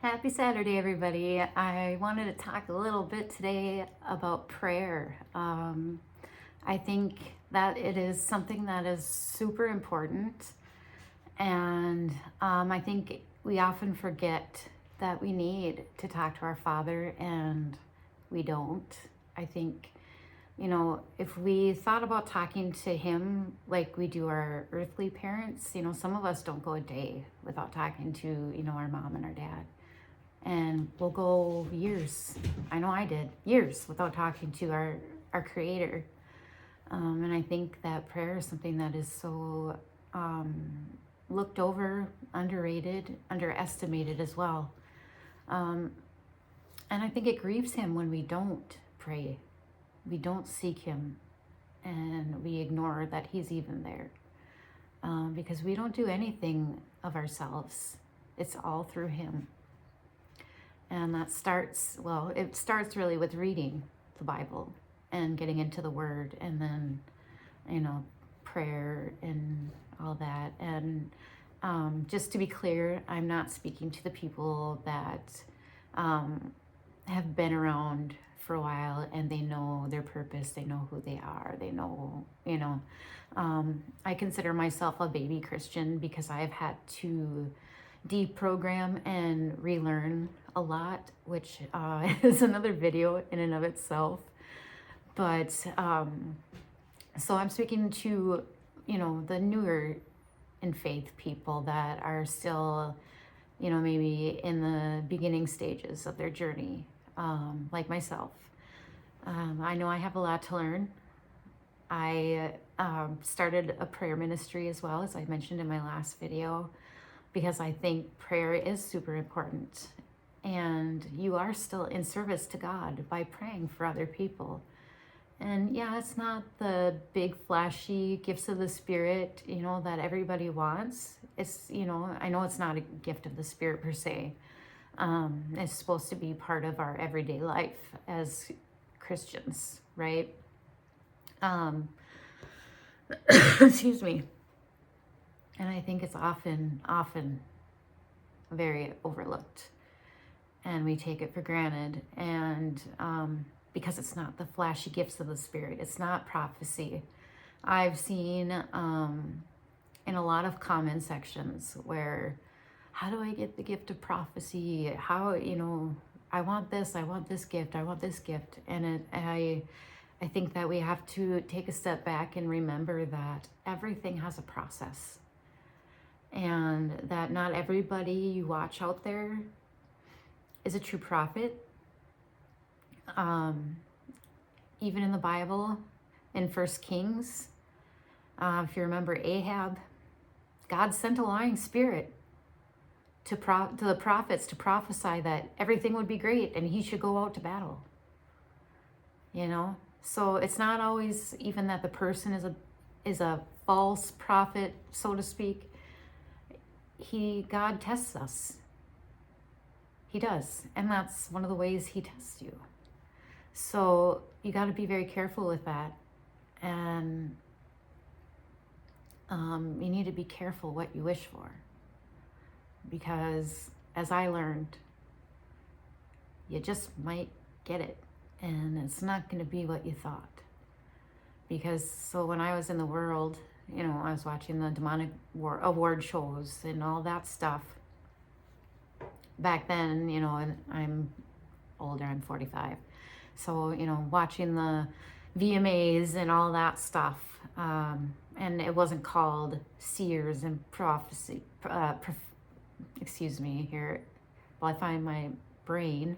Happy Saturday, everybody. I wanted to talk a little bit today about prayer. I think that it is something that is super important, and I think we often forget that we need to talk to our Father, and we don't. I think, if we thought about talking to Him like we do our earthly parents, some of us don't go a day without talking to, our mom and our dad, and we'll go years. I know I did years without talking to our creator. And I think that prayer is something that is so looked over, underrated, underestimated as well. And I think it grieves him when we don't pray, we don't seek him, and we ignore that he's even there, because we don't do anything of ourselves. It's all through him. And that starts, it starts really with reading the Bible and getting into the Word, and then, prayer and all that. And just to be clear, I'm not speaking to the people that have been around for a while and they know their purpose, they know who they are, they know, I consider myself a baby Christian because I've had to deprogram and relearn a lot, which is another video in and of itself. But so I'm speaking to, the newer in faith people that are still, maybe in the beginning stages of their journey, like myself. I know I have a lot to learn. I started a prayer ministry as well, as I mentioned in my last video, because I think prayer is super important. And you are still in service to God by praying for other people. And yeah, it's not the big flashy gifts of the Spirit, that everybody wants. It's, I know it's not a gift of the Spirit per se. It's supposed to be part of our everyday life as Christians, right? Excuse me. And I think it's often very overlooked, and we take it for granted. And because it's not the flashy gifts of the Spirit, it's not prophecy. I've seen in a lot of comment sections where, how do I get the gift of prophecy? How, I want this gift, I want this gift. And I think that we have to take a step back and remember that everything has a process. And that not everybody you watch out there is a true prophet. Even in the Bible, in 1 Kings, if you remember Ahab, God sent a lying spirit to the prophets to prophesy that everything would be great and he should go out to battle. So it's not always even that the person is a false prophet, so to speak. God tests us. He does. And that's one of the ways he tests you. So you got to be very careful with that. And you need to be careful what you wish for. Because as I learned, you just might get it. And it's not going to be what you thought. Because so when I was in the world, I was watching the demonic award shows and all that stuff. Back then, and I'm older, I'm 45. So, watching the VMAs and all that stuff. And it wasn't called seers and prophecy. Excuse me here while I find my brain.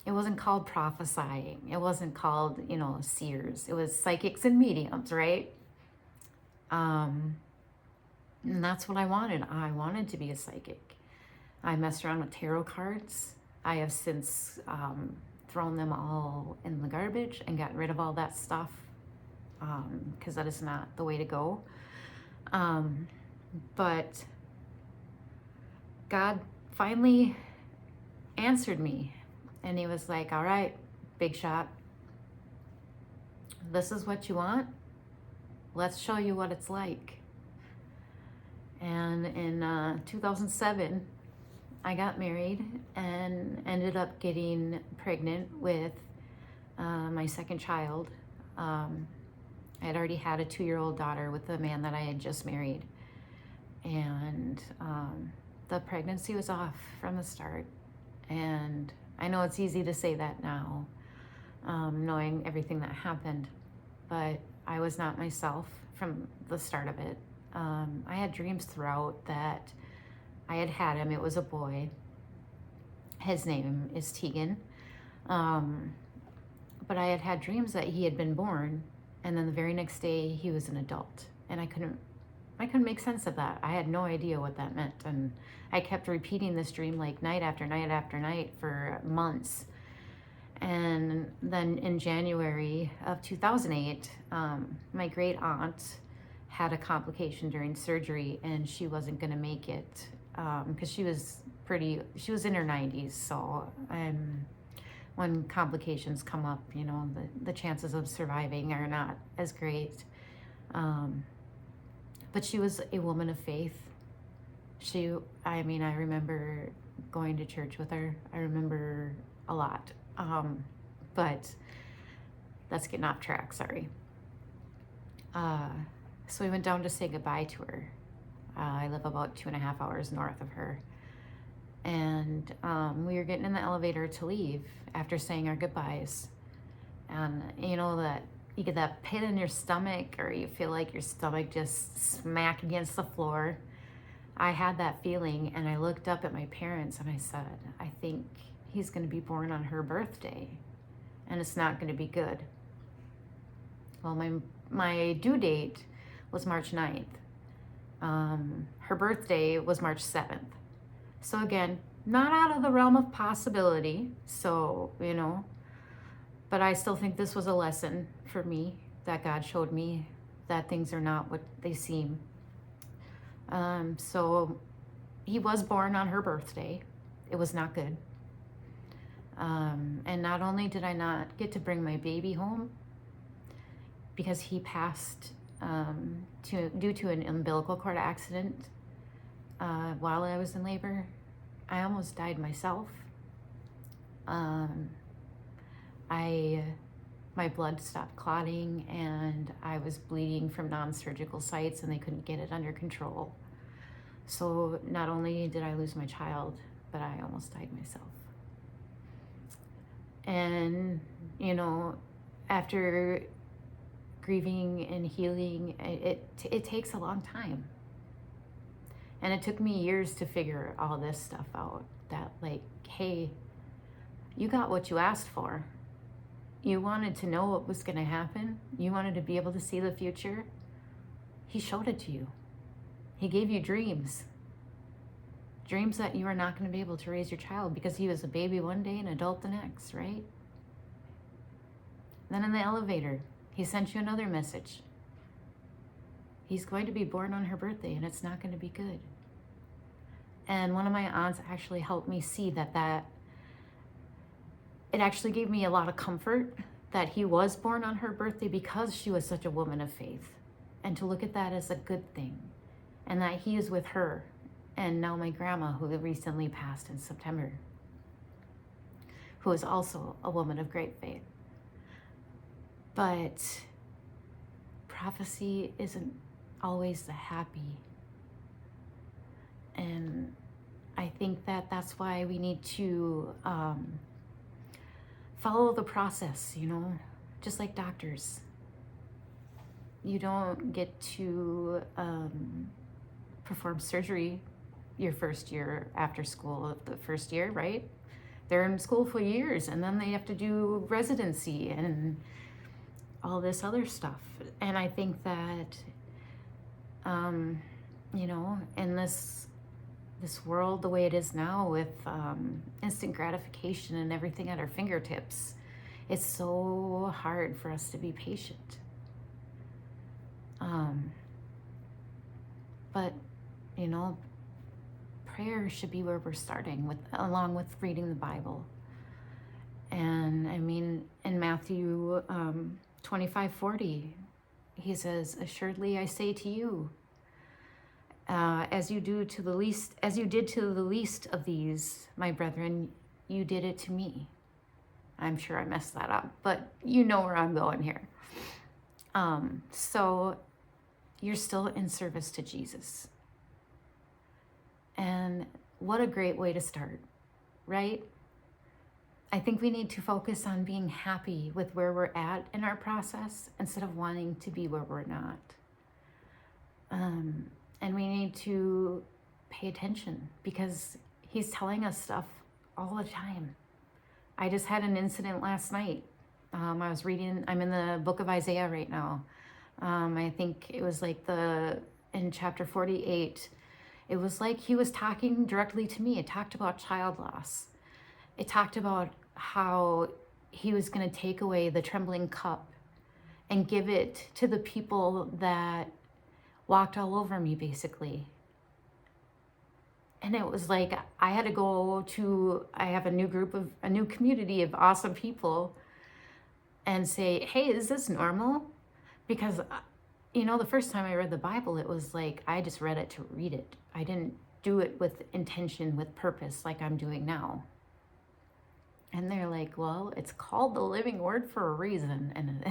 It wasn't called prophesying. It wasn't called, seers. It was psychics and mediums, right? And that's what I wanted. I wanted to be a psychic. I messed around with tarot cards. I have since thrown them all in the garbage and gotten rid of all that stuff, because that is not the way to go. But God finally answered me. And he was like, all right, big shot. This is what you want. Let's show you what it's like. And in 2007, I got married and ended up getting pregnant with my second child. I had already had a 2-year-old daughter with the man that I had just married. And the pregnancy was off from the start. And I know it's easy to say that now, knowing everything that happened, but I was not myself from the start of it. I had dreams throughout that I had him. It was a boy. His name is Tegan. But I had dreams that he had been born, and then the very next day he was an adult, and I couldn't make sense of that. I had no idea what that meant, and I kept repeating this dream like night after night after night for months. And then in January of 2008, my great aunt had a complication during surgery, and she wasn't going to make it because she was in her 90s. So when complications come up, you know, the chances of surviving are not as great. But she was a woman of faith. I remember going to church with her. I remember a lot. But that's getting off track, sorry. So we went down to say goodbye to her. I live about 2.5 hours north of her. And we were getting in the elevator to leave after saying our goodbyes. And you know that you get that pit in your stomach, or you feel like your stomach just smack against the floor. I had that feeling, and I looked up at my parents and I said, I think he's going to be born on her birthday, and it's not going to be good. Well, my due date was March 9th. Her birthday was March 7th. So again, not out of the realm of possibility. So, you know, but I still think this was a lesson for me, that God showed me that things are not what they seem. So he was born on her birthday. It was not good. And not only did I not get to bring my baby home, because he passed due to an umbilical cord accident while I was in labor, I almost died myself. My blood stopped clotting, and I was bleeding from non-surgical sites, and they couldn't get it under control. So not only did I lose my child, but I almost died myself. And, you know, after grieving and healing, it takes a long time. And it took me years to figure all this stuff out, that like, hey, you got what you asked for. You wanted to know what was going to happen. You wanted to be able to see the future. He showed it to you. He gave you dreams. Dreams that you were not going to be able to raise your child because he was a baby one day and an adult the next, right? Then in the elevator, he sent you another message. He's going to be born on her birthday, and it's not going to be good. And one of my aunts actually helped me see that it actually gave me a lot of comfort that he was born on her birthday because she was such a woman of faith, and to look at that as a good thing, and that he is with her. And now my grandma, who recently passed in September, who is also a woman of great faith. But prophecy isn't always the happy. And I think that's why we need to follow the process, you know, just like doctors. You don't get to perform surgery your first year after school, the first year, right? They're in school for years, and then they have to do residency and all this other stuff. And I think that, you know, in this world the way it is now with instant gratification and everything at our fingertips, it's so hard for us to be patient. But, you know, prayer should be where we're starting, along with reading the Bible. And I mean, in Matthew 25:40, he says, "Assuredly I say to you, As you did to the least of these, my brethren, you did it to me. I'm sure I messed that up, but you know where I'm going here. So you're still in service to Jesus. And what a great way to start, right? I think we need to focus on being happy with where we're at in our process instead of wanting to be where we're not. And we need to pay attention because he's telling us stuff all the time. I just had an incident last night. I'm in the book of Isaiah right now. I think it was like in chapter 48, it was like he was talking directly to me. It talked about child loss. It talked about how he was going to take away the trembling cup and give it to the people that walked all over me, basically. And it was like I had to I have a new community of awesome people and say, hey, is this normal? Because, the first time I read the Bible, it was like I just read it to read it. I didn't do it with intention, with purpose, like I'm doing now. And they're like, well, it's called the living word for a reason. And,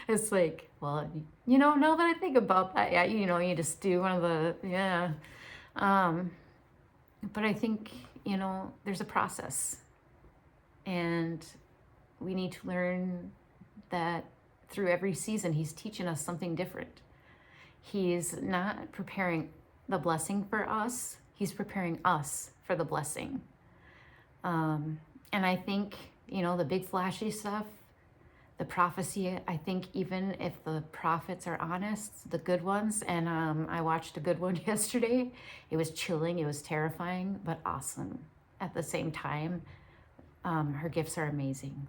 it's like, well, now that I think about that, yeah, you just do one of the, yeah. But I think, there's a process. And we need to learn that through every season, he's teaching us something different. He's not preparing the blessing for us. He's preparing us for the blessing. And I think, the big flashy stuff, the prophecy, I think even if the prophets are honest, the good ones, and I watched a good one yesterday, it was chilling, it was terrifying, but awesome at the same time. Her gifts are amazing.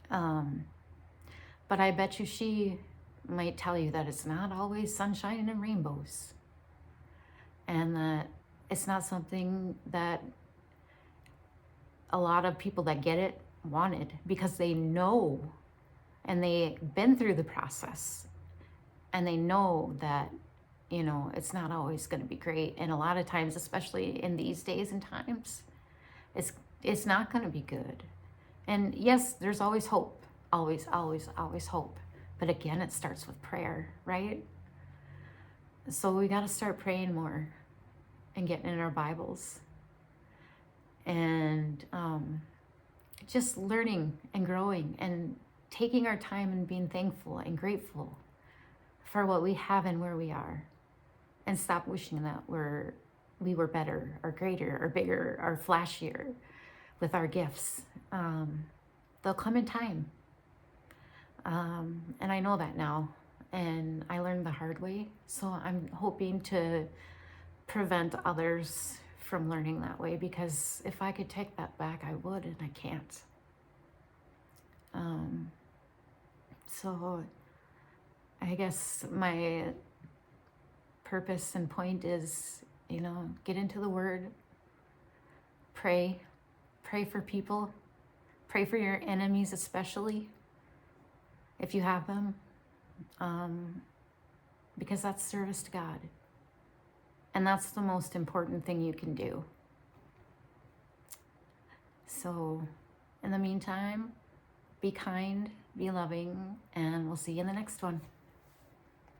But I bet you she might tell you that it's not always sunshine and rainbows. And that it's not something that a lot of people that get it wanted, because they know and they've been through the process and they know that, it's not always going to be great. And a lot of times, especially in these days and times, it's not going to be good. And yes, there's always hope, always, always, always hope. But again, it starts with prayer, right? So we got to start praying more and getting in our Bibles and just learning and growing and taking our time and being thankful and grateful for what we have and where we are, and stop wishing that we were better or greater or bigger or flashier with our gifts. They'll come in time. And I know that now, and I learned the hard way. So I'm hoping to prevent others from learning that way, because if I could take that back, I would, and I can't. So I guess my purpose and point is, get into the Word, pray for people, pray for your enemies, especially if you have them, because that's service to God. And that's the most important thing you can do. So in the meantime, be kind, be loving, and we'll see you in the next one.